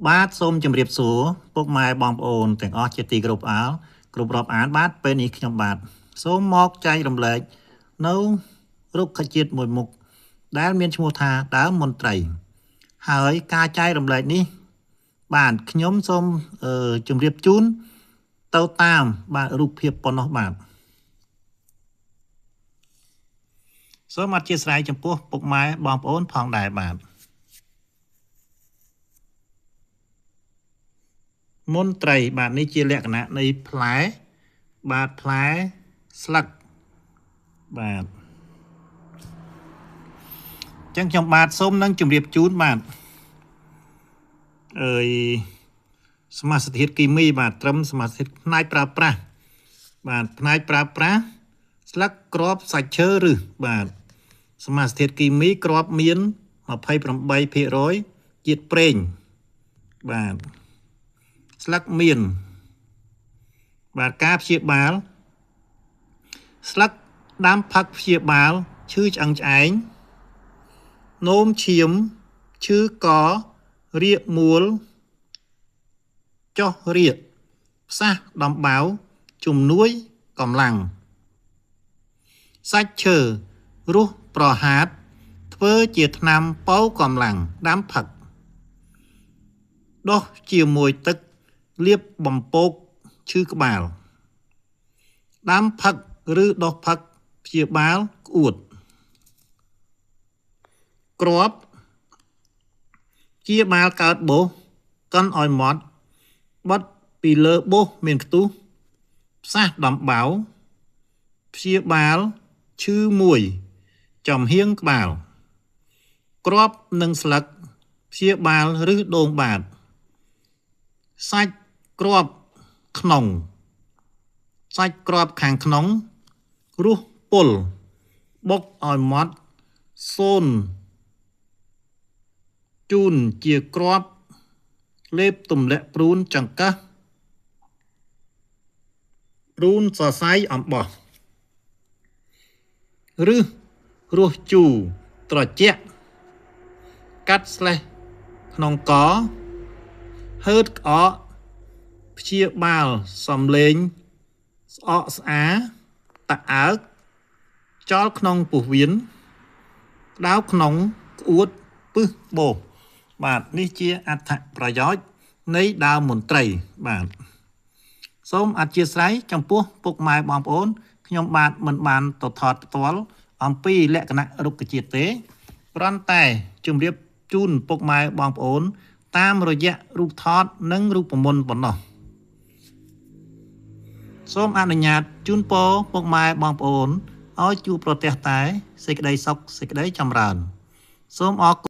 បាទសូមជម្រាបសួរពុកម៉ែបងប្អូនទាំងអស់ជាទីគោរពអើលគ្រប់រាប់អានបាទពេលនេះខ្ញុំបាទសូមមកចែករំលែកនៅរុក្ខជាតិមួយមុខដែលមានឈ្មោះថាដើមមន្ត្រីហើយការចែករំលែកនេះបាទខ្ញុំសូមជម្រាបជូនទៅតាមបាទរូបភាពប៉ុណ្ណោះបាទសូមអធិស្ឋានចំពោះពុកម៉ែបងប្អូនផងដែរបាទមន្ត្រីបាទនេះជាលក្ខណៈនៃផ្លែបាទផ្លែស្លឹកបាទអញ្ចឹងខ្ញុំបាទសូមនឹងជម្រាបជូនបាទសមាសធាតុគីមីបាទត្រឹមសមាសធាតុផ្នែកប្រើប្រាស់បាទផ្នែកប្រើប្រាស់ស្លឹកគ្រាប់សាច់ឈើឬបាទសមាសធាតុគីមីគ្រាប់មាន28% ជាតិប្រេងបាទស្លឹកមានបាទការព្យាបាលស្លឹកដាំផឹកព្យាបាលឈឺឆ្អឹងឆ្អែងនោមឈាមឈឺករាកមួលចុះរាកផ្សះដំបៅជំនួយកម្លាំងសាច់ឈើរសប្រហាតធ្វើជាថ្នាំប៉ូវកម្លាំងដាំផឹកដុសជាមួយទឹកលាបបំពកឈឺក្បាលដាំផឹកឬដុសផឹកព្យាបាលក្អួតគ្រាប់ព្យាបាលកើតបោសកាន់ឲ្យម៉ត់បិទពីលើបោសមានខ្ទុះផ្សះដំបៅព្យាបាលឈឺមួយចំហៀងក្បាលគ្រាប់និងស្លឹកព្យាបាលឬដូងបាតសាច់គ្រាប់ក្នុងសាច់គ្រាប់ខាងក្នុងរសពុលបុកឲ្យម៉ត់សូនជូនជាគ្រាប់លេបទម្លាក់ព្រូនចង្កឹះព្រូនសរសៃអំបោះឬរសជូរត្រជាក់កាត់ស្លេះក្នុងកហឺតក្អកព្យាបាលសំលេងស្អកស្អាតាអើកចោលក្នុងពោះវៀនក្តៅក្នុងក្អួតពឹសបោសបាទនេះជាអត្ថប្រយោជន៍នៃដើមមន្ត្រីបាទសូមអធិស្ឋានចំពោះពុកម៉ែបងប្អូនខ្ញុំបាទមិនបានទៅថតផ្ទាល់អំពីលក្ខណៈរុក្ខជាតិទេគ្រាន់តែជម្រាបជូនពុកម៉ែបងប្អូនតាមរយៈរូបថតនិងរូបមន្តប៉ុណ្ណោះសូមអនុញ្ញាតជូនពរពុកម៉ែបងប្អូនឲ្យជួបប្រទះតែសេចក្តីសុខសេចក្តីចម្រើនសូមអរគុណ